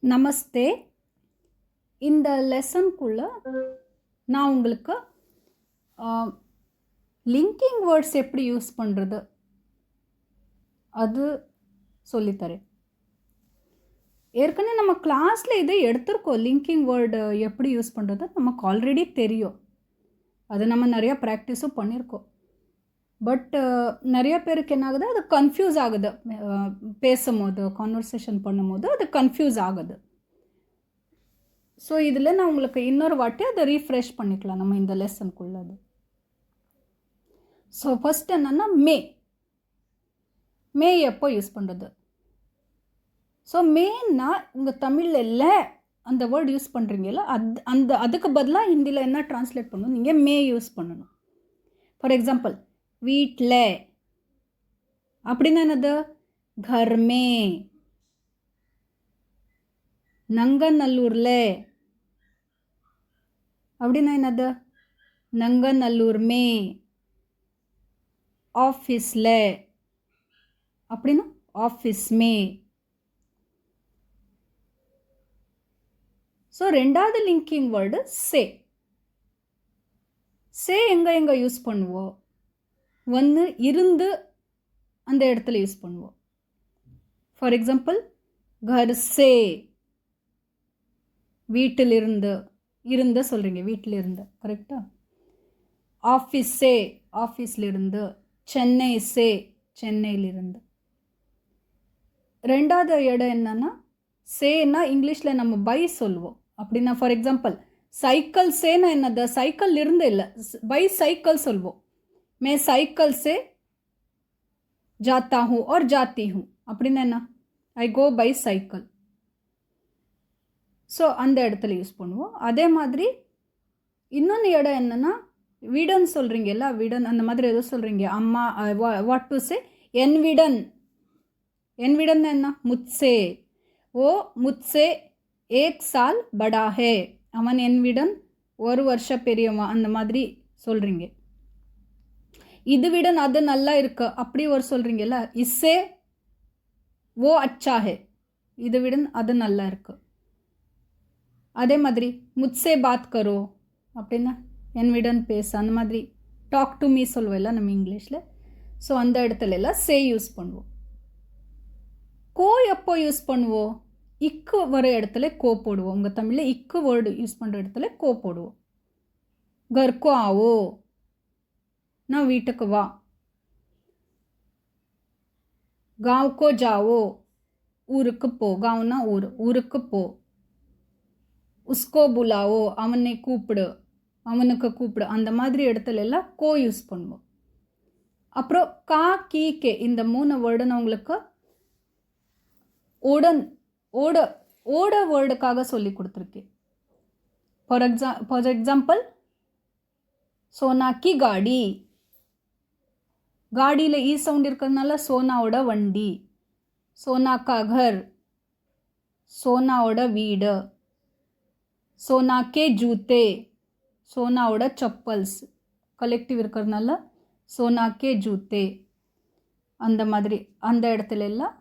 நமஸ்தே. இந்த லெசனுக்குள்ள நான் உங்களுக்கு லிங்கிங் வேர்ட்ஸ் எப்படி யூஸ் பண்ணுறது அது சொல்லித்தரேன். ஏற்கனவே நம்ம கிளாஸில் இதை எடுத்திருக்கோம். லிங்கிங் வேர்டு எப்படி யூஸ் பண்ணுறது நமக்கு ஆல்ரெடி தெரியும். அது நம்ம நிறையா ப்ராக்டிஸும் பண்ணியிருக்கோம். பட் நிறைய பேருக்கு என்ன ஆகுது, அது கன்ஃபியூஸ் ஆகுது. பேசும்போது கான்வர்சேஷன் பண்ணும்போது அது கன்ஃபியூஸ் ஆகுது. ஸோ இதில் நான் உங்களுக்கு இன்னொரு வாட்டி அதை ரீஃப்ரெஷ் பண்ணிக்கலாம் நம்ம இந்த லெசனுக்குள்ளது. ஸோ ஃபஸ்ட் என்னென்னா மே எப்போ யூஸ் பண்ணுறது. ஸோ மேன்னா உங்கள் தமிழில் இல்லை அந்த வேர்டு யூஸ் பண்ணுறீங்கல்ல, அதுக்கு பதிலாக ஹிந்தியில் என்ன ட்ரான்ஸ்லேட் பண்ணணும், நீங்கள் மே யூஸ் பண்ணணும். ஃபார் எக்ஸாம்பிள் வீட்டில் அப்படின்னா என்னது, கர்மே. நங்கநல்லூரில் அப்படின்னா என்னது, நங்கநல்லூர் மே. ஆஃபீஸில் அப்படின்னா ஆஃபீஸ் மே. ஸோ ரெண்டாவது லிங்கிங் வேர்டு சே எங்கே யூஸ் பண்ணுவோம், ஒன்று இருந்து அந்த இடத்துல யூஸ் பண்ணுவோம். ஃபார் எக்ஸாம்பிள் கர் சே, வீட்டிலிருந்து சொல்கிறீங்க, வீட்டிலிருந்து கரெக்டா. ஆஃபீஸே, ஆஃபீஸ்லிருந்து. சென்னை சே, சென்னையிலிருந்து. ரெண்டாவது இடம் என்னன்னா, சேனா இங்கிலீஷில் நம்ம பை சொல்லுவோம். அப்படின்னா ஃபார் எக்ஸாம்பிள் சைக்கிள் சேனா என்னது, சைக்கிள் இருந்து இல்லை, பை சைக்கிள் சொல்வோம். मैं साइकिल से जाता हूँ और जाती हूँ அப்படின்னா என்ன, ஐ கோ பை சைக்கிள். ஸோ அந்த இடத்துல யூஸ் பண்ணுவோம். அதே மாதிரி இன்னொன்று இடம் என்னென்னா, வீடன் சொல்கிறீங்கல்ல, வீடன் அந்த மாதிரி எதுவும் சொல்கிறீங்க, அம்மா வாட் டு சே, என் வீடன் என்ன, முத்சே. ஓ முத்சே ஏக் சால் படா ஹே, அவன் என் வீடன் ஒரு வருஷம் பெரியவன், அந்த மாதிரி சொல்கிறீங்க. இது விடன் அது நல்லா இருக்கு அப்படி ஒரு சொல்கிறீங்கல்ல, இஸ்ஸே ஓ அச்சா ஹே, இது விடன் அது நல்லா இருக்கு. அதே மாதிரி முத்சே பாத் கரோ அப்படின்னா என் விடன் பேச, அந்த மாதிரி டாக் டு மீ சொல்லுவோம்ல நம்ம இங்கிலீஷில். ஸோ அந்த இடத்துல எல்லாம் சே யூஸ் பண்ணுவோம். கோ எப்போ யூஸ் பண்ணுவோம், இக்கு வர இடத்துல கோ போடுவோம். உங்கள் தமிழில் இக்கு வேர்டு யூஸ் பண்ணுற இடத்துல கோ போடுவோம். கர்கோ ஆவோ, நான் வீட்டுக்கு வா. காவுக்கோ ஜாவோ, ஊருக்கு போ. காவுனா ஊர், ஊருக்கு போ. உஸ்கோ புலாவோ, அவனை கூப்பிடு, அவனுக்கு கூப்பிடு. அந்த மாதிரி இடத்துல எல்லாம் கோ யூஸ் பண்ணுவோம். அப்புறம் கா கீ கே, இந்த 3 வேர்டு நான் உங்களுக்கு ஓட வேர்டுக்காக சொல்லி கொடுத்துருக்கேன். ஃபார் எக்ஸாம்பிள் சோனா கி காடி, காடியில் ஈ சவுண்ட் இருக்கிறதுனால சோனாவோட வண்டி. சோனா கா கர், சோனாவோட வீடு. சோனா கே ஜூத்தே, சோனாவோட செப்பல்ஸ். கலெக்டிவ் இருக்கிறதுனால சோனா கே ஜூத்தே. அந்த மாதிரி அந்த இடத்துல எல்லாம்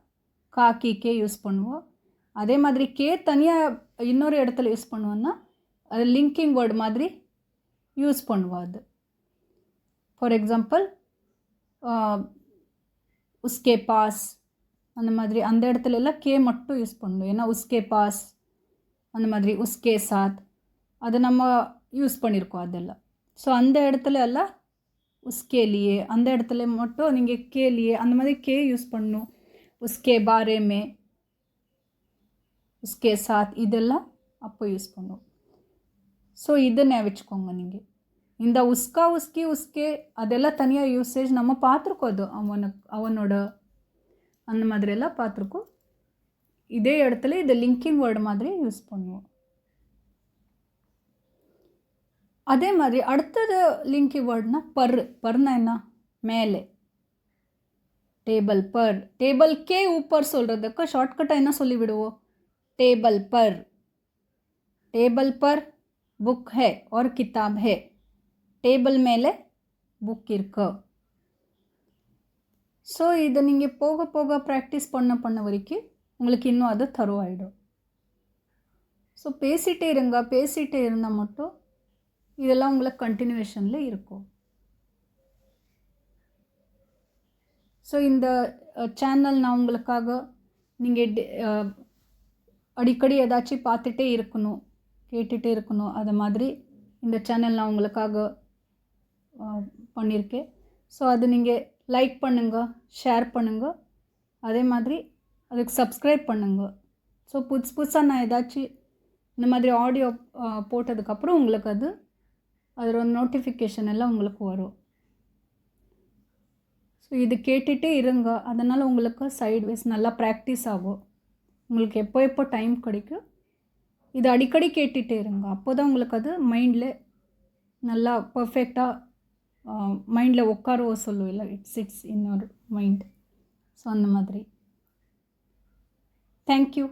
காக்கி கே யூஸ் பண்ணுவோம். அதே மாதிரி கே தனியாக இன்னொரு இடத்துல யூஸ் பண்ணுவோன்னா அது லிங்கிங் வேர்டு மாதிரி யூஸ் பண்ணுவோம். அது ஃபார் எக்ஸாம்பிள் உஸ்கே பாஸ், அந்த மாதிரி அந்த இடத்துல எல்லாம் கே மட்டும் யூஸ் பண்ணணும். ஏன்னா உஸ்கே பாஸ், அந்த மாதிரி உஸ்கே சாத் அது நம்ம யூஸ் பண்ணியிருக்கோம் அதெல்லாம். ஸோ அந்த இடத்துல எல்லாம் உஸ்கே லியே, அந்த இடத்துல மட்டும் நீங்கள் கே லியே அந்த மாதிரி கே யூஸ் பண்ணணும். உஸ்கே பாரே மே, உஸ்கே சாத் இதெல்லாம் அப்போ யூஸ் பண்ணுவோம். ஸோ இதை ஞாபகிச்சுக்கோங்க நீங்கள். இந்த உஸ்கா உஸ்கி உஸ்கே அதெல்லாம் தனியாக யூசேஜ் நம்ம பார்த்துருக்கோம். அது அவனோட அந்த மாதிரியெல்லாம் பார்த்துருக்கோம். இதே இடத்துல இது லிங்கிங் வேர்டு மாதிரி யூஸ் பண்ணுவோம். அதே மாதிரி அடுத்தது லிங்கிங் வேர்டுனா பர்னா என்ன, மேலே. டேபிள் பர், டேபிள் கே ஊப்பர் சொல்கிறதுக்கு ஷார்ட்கட்டாக என்ன சொல்லி விடுவோம், டேபிள் பர். டேபிள் பர் புக் ஹே और किताब है, டேபிள் மேலே புக் இருக்கு. ஸோ இதை நீங்கள் போக போக ப்ராக்டிஸ் பண்ண வரைக்கும் உங்களுக்கு இன்னும் அது தருவாயிடும். ஸோ பேசிகிட்டே இருங்க. பேசிகிட்டே இருந்தால் மட்டும் இதெல்லாம் உங்களுக்கு கண்டினியூவேஷனில் இருக்கும். ஸோ இந்த சேனல் நான் உங்களுக்காக நீங்கள் அடிக்கடி ஏதாச்சும் பார்த்துட்டே இருக்கணும், கேட்டுகிட்டே இருக்கணும். அது மாதிரி இந்த சேனல் நான் உங்களுக்காக பண்ணியிருக்கேன். ஸோ அது நீங்கள் லைக் பண்ணுங்கள், ஷேர் பண்ணுங்கள், அதே மாதிரி அதுக்கு சப்ஸ்கிரைப் பண்ணுங்கள். ஸோ புதுசாக நான் ஏதாச்சும் இந்த மாதிரி ஆடியோ போட்டதுக்கப்புறம் உங்களுக்கு அதோட நோட்டிஃபிகேஷன் எல்லாம் உங்களுக்கு வரும். ஸோ இது கேட்டுகிட்டே இருங்க. அதனால் உங்களுக்கு சைட்வேஸ் நல்லா ப்ராக்டிஸ் ஆகும். உங்களுக்கு எப்போ டைம் கிடைக்கும் இது அடிக்கடி கேட்டுகிட்டே இருங்க. அப்போ தான் உங்களுக்கு அது மைண்டில் நல்லா பர்ஃபெக்டாக மைண்டில் உட்காரவோ சொல்லுவில்ல, it's in your mind. So அந்த மாதிரி. தேங்க்யூ.